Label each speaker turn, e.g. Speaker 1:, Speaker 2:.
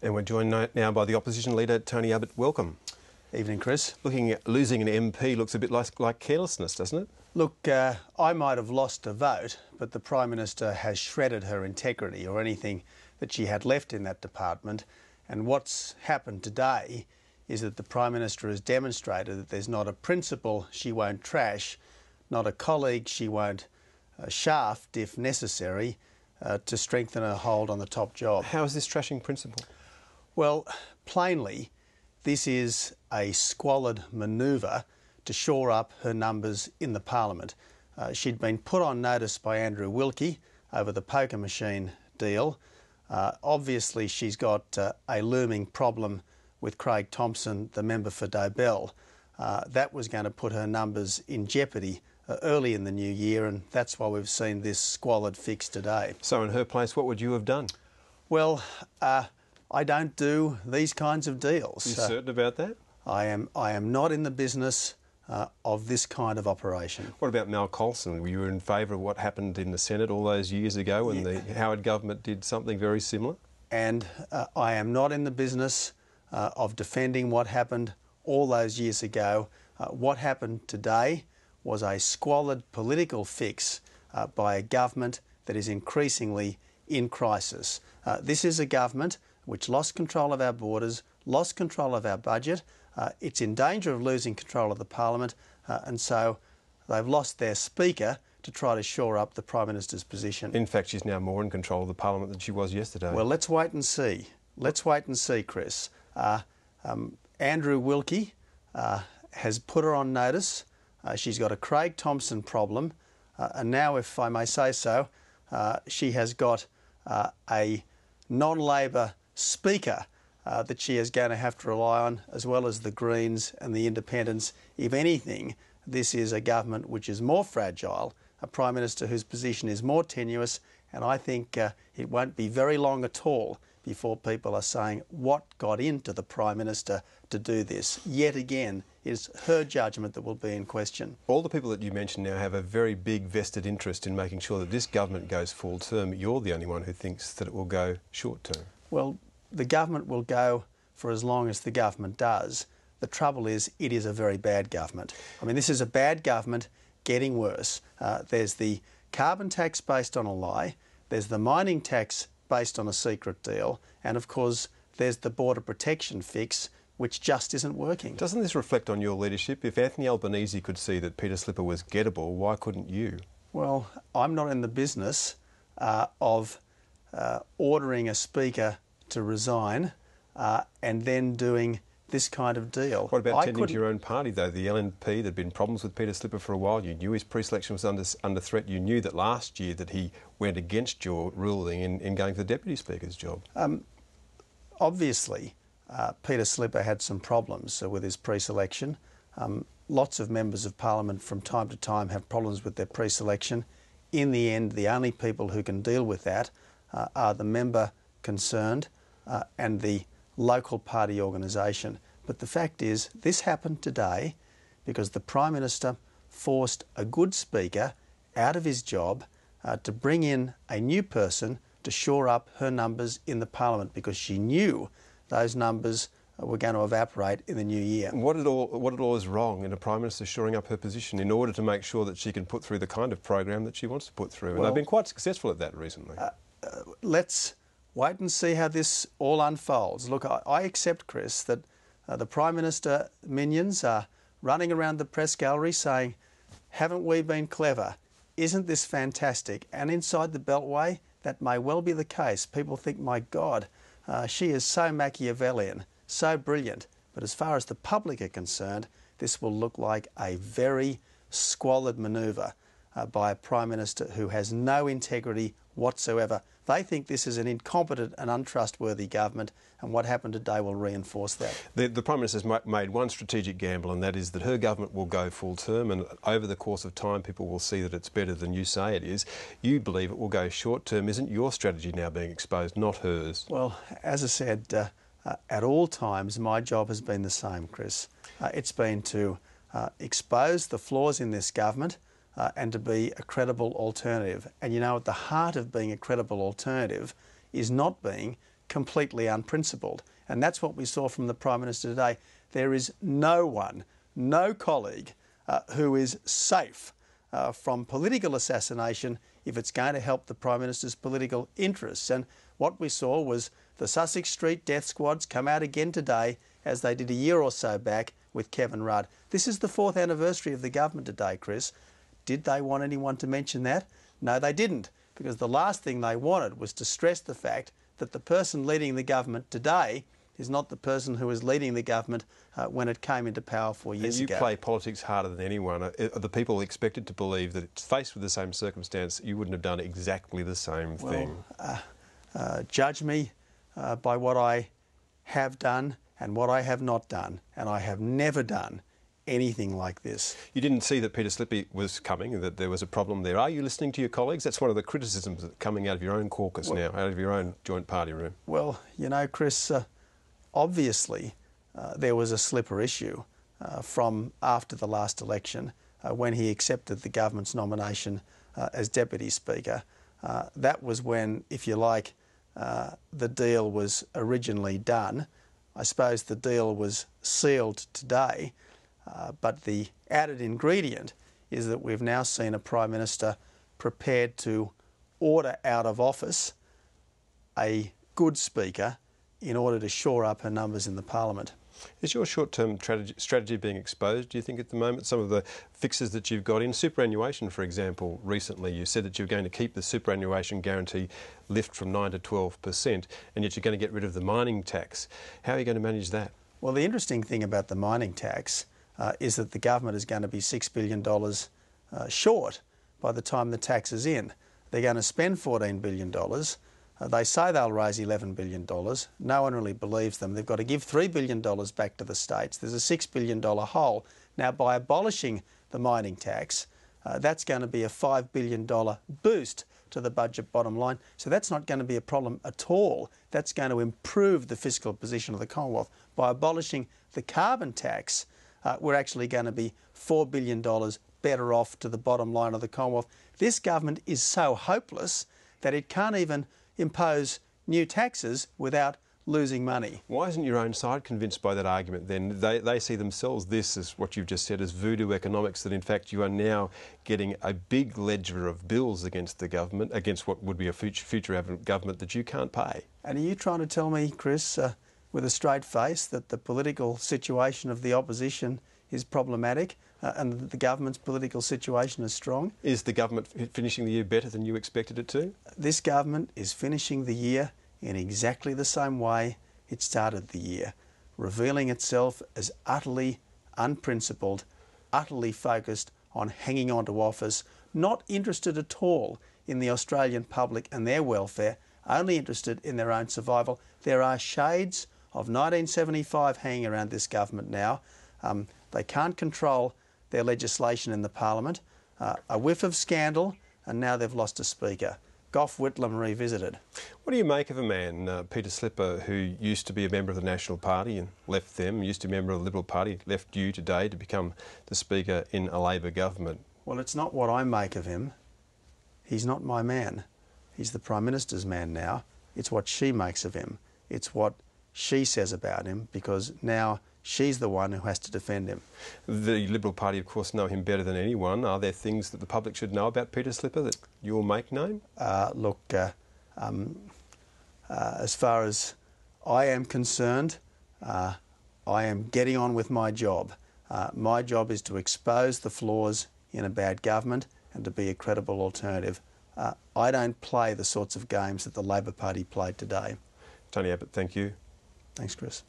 Speaker 1: And we're joined now by the opposition leader, Tony Abbott. Welcome.
Speaker 2: Evening, Chris.
Speaker 1: Looking at losing an MP looks a bit like carelessness, doesn't it?
Speaker 2: Look, I might have lost a vote, but the Prime Minister has shredded her integrity or anything that she had left in that department. And what's happened today is that the Prime Minister has demonstrated that there's not a principal she won't trash, not a colleague she won't shaft if necessary, to strengthen her hold on the top job.
Speaker 1: How is this trashing principle?
Speaker 2: Well, plainly, this is a squalid manoeuvre to shore up her numbers in the Parliament. She'd been put on notice by Andrew Wilkie over the poker machine deal. Obviously, she's got a looming problem with Craig Thomson, the member for Dobell. That was going to put her numbers in jeopardy early in the new year, and that's why we've seen this squalid fix today.
Speaker 1: So in her place, what would you have done?
Speaker 2: Well, I don't do these kinds of deals.
Speaker 1: Are you certain about that?
Speaker 2: I am not in the business of this kind of operation.
Speaker 1: What about Mal Coulson? Were you in favour of what happened in the Senate all those years ago when the Howard government did something very similar?
Speaker 2: And I am not in the business of defending what happened all those years ago. What happened today was a squalid political fix by a government that is increasingly in crisis. This is a government which lost control of our borders, lost control of our budget. It's in danger of losing control of the Parliament, and so they've lost their Speaker to try to shore up the Prime Minister's position.
Speaker 1: In fact, she's now more in control of the Parliament than she was yesterday.
Speaker 2: Well, let's wait and see. Let's wait and see, Chris. Andrew Wilkie has put her on notice. She's got a Craig Thomson problem, and now, if I may say so, she has got a non-Labor Speaker that she is going to have to rely on, as well as the Greens and the Independents. If anything, this is a government which is more fragile, a Prime Minister whose position is more tenuous, and I think it won't be very long at all before people are saying what got into the Prime Minister to do this. Yet again, it's her judgment that will be in question.
Speaker 1: All the people that you mentioned now have a very big vested interest in making sure that this government goes full term. You're the only one who thinks that it will go short term.
Speaker 2: Well, the government will go for as long as the government does. The trouble is, it is a very bad government. I mean, this is a bad government getting worse. There's the carbon tax based on a lie. There's the mining tax based on a secret deal. And of course, there's the border protection fix, which just isn't working.
Speaker 1: Doesn't this reflect on your leadership? If Anthony Albanese could see that Peter Slipper was gettable, why couldn't you?
Speaker 2: Well, I'm not in the business of ordering a Speaker to resign and then doing this kind of deal.
Speaker 1: What about tending to your own party, though? The LNP, there'd been problems with Peter Slipper for a while. You knew his pre-selection was under threat. You knew that last year that he went against your ruling in going for the Deputy Speaker's job.
Speaker 2: Obviously, Peter Slipper had some problems with his pre-selection. Lots of members of Parliament from time to time have problems with their pre-selection. In the end, the only people who can deal with that are the member concerned and the local party organisation. But the fact is, this happened today because the Prime Minister forced a good Speaker out of his job to bring in a new person to shore up her numbers in the Parliament, because she knew those numbers were going to evaporate in the new year.
Speaker 1: What at all is wrong in a Prime Minister shoring up her position in order to make sure that she can put through the kind of program that she wants to put through? And they've been quite successful at that recently.
Speaker 2: Let's wait and see how this all unfolds. Look, I accept, Chris, that the Prime Minister minions are running around the press gallery saying, haven't we been clever? Isn't this fantastic? And inside the Beltway, that may well be the case. People think, my God, she is so Machiavellian, so brilliant. But as far as the public are concerned, this will look like a very squalid manoeuvre by a Prime Minister who has no integrity whatsoever. They think this is an incompetent and untrustworthy government, and what happened today will reinforce that.
Speaker 1: The Prime Minister's made one strategic gamble, and that is that her government will go full term, and over the course of time people will see that it's better than you say it is. You believe it will go short term. Isn't your strategy now being exposed, not hers?
Speaker 2: Well, as I said, at all times my job has been the same, Chris. It's been to expose the flaws in this government, and to be a credible alternative. And you know, at the heart of being a credible alternative is not being completely unprincipled. And that's what we saw from the Prime Minister today. There is no one, no colleague who is safe from political assassination if it's going to help the Prime Minister's political interests. And what we saw was the Sussex Street death squads come out again today, as they did a year or so back with Kevin Rudd. This is the 4th anniversary of the government today, Chris. Did they want anyone to mention that? No, they didn't, because the last thing they wanted was to stress the fact that the person leading the government today is not the person who was leading the government when it came into power 4 years ago.
Speaker 1: And you play politics harder than anyone. Are the people expected to believe that, faced with the same circumstance, you wouldn't have done exactly the same thing?
Speaker 2: Judge me by what I have done and what I have not done, and I have never done anything like this.
Speaker 1: You didn't see that Peter Slippy was coming, that there was a problem there. Are you listening to your colleagues? That's one of the criticisms coming out of your own caucus now, out of your own joint party room.
Speaker 2: Well, you know, Chris, obviously there was a Slipper issue from after the last election when he accepted the government's nomination as Deputy Speaker. That was when, if you like, the deal was originally done. I suppose the deal was sealed today, but the added ingredient is that we've now seen a Prime Minister prepared to order out of office a good Speaker in order to shore up her numbers in the Parliament.
Speaker 1: Is your short-term strategy being exposed, do you think, at the moment? Some of the fixes that you've got in superannuation, for example, recently you said that you're going to keep the superannuation guarantee lift from 9 to 12%, and yet you're going to get rid of the mining tax. How are you going to manage that?
Speaker 2: Well, the interesting thing about the mining tax is that the government is going to be $6 billion short by the time the tax is in. They're going to spend $14 billion. They say they'll raise $11 billion. No one really believes them. They've got to give $3 billion back to the states. There's a $6 billion hole. Now, by abolishing the mining tax, that's going to be a $5 billion boost to the budget bottom line. So that's not going to be a problem at all. That's going to improve the fiscal position of the Commonwealth. By abolishing the carbon tax, we're actually going to be $4 billion better off to the bottom line of the Commonwealth. This government is so hopeless that it can't even impose new taxes without losing money.
Speaker 1: Why isn't your own side convinced by that argument then? They see themselves, this is what you've just said, as voodoo economics, that in fact you are now getting a big ledger of bills against the government, against what would be a future government that you can't pay.
Speaker 2: And are you trying to tell me, Chris, with a straight face, that the political situation of the opposition is problematic and that the government's political situation is strong?
Speaker 1: Is the government finishing the year better than you expected it to?
Speaker 2: This government is finishing the year in exactly the same way it started the year, revealing itself as utterly unprincipled, utterly focused on hanging on to office, not interested at all in the Australian public and their welfare, only interested in their own survival. There are shades of 1975 hanging around this government now. They can't control their legislation in the Parliament. A whiff of scandal, and now they've lost a Speaker. Gough Whitlam revisited.
Speaker 1: What do you make of a man, Peter Slipper, who used to be a member of the National Party and left them, used to be a member of the Liberal Party, left you today to become the Speaker in a Labor government?
Speaker 2: Well, it's not what I make of him. He's not my man. He's the Prime Minister's man now. It's what she makes of him. It's what she says about him, because now she's the one who has to defend him.
Speaker 1: The Liberal Party, of course, know him better than anyone. Are there things that the public should know about Peter Slipper that you'll make known?
Speaker 2: Look, as far as I am concerned, I am getting on with my job. My job is to expose the flaws in a bad government and to be a credible alternative. I don't play the sorts of games that the Labor Party played today.
Speaker 1: Tony Abbott, thank you.
Speaker 2: Thanks, Chris.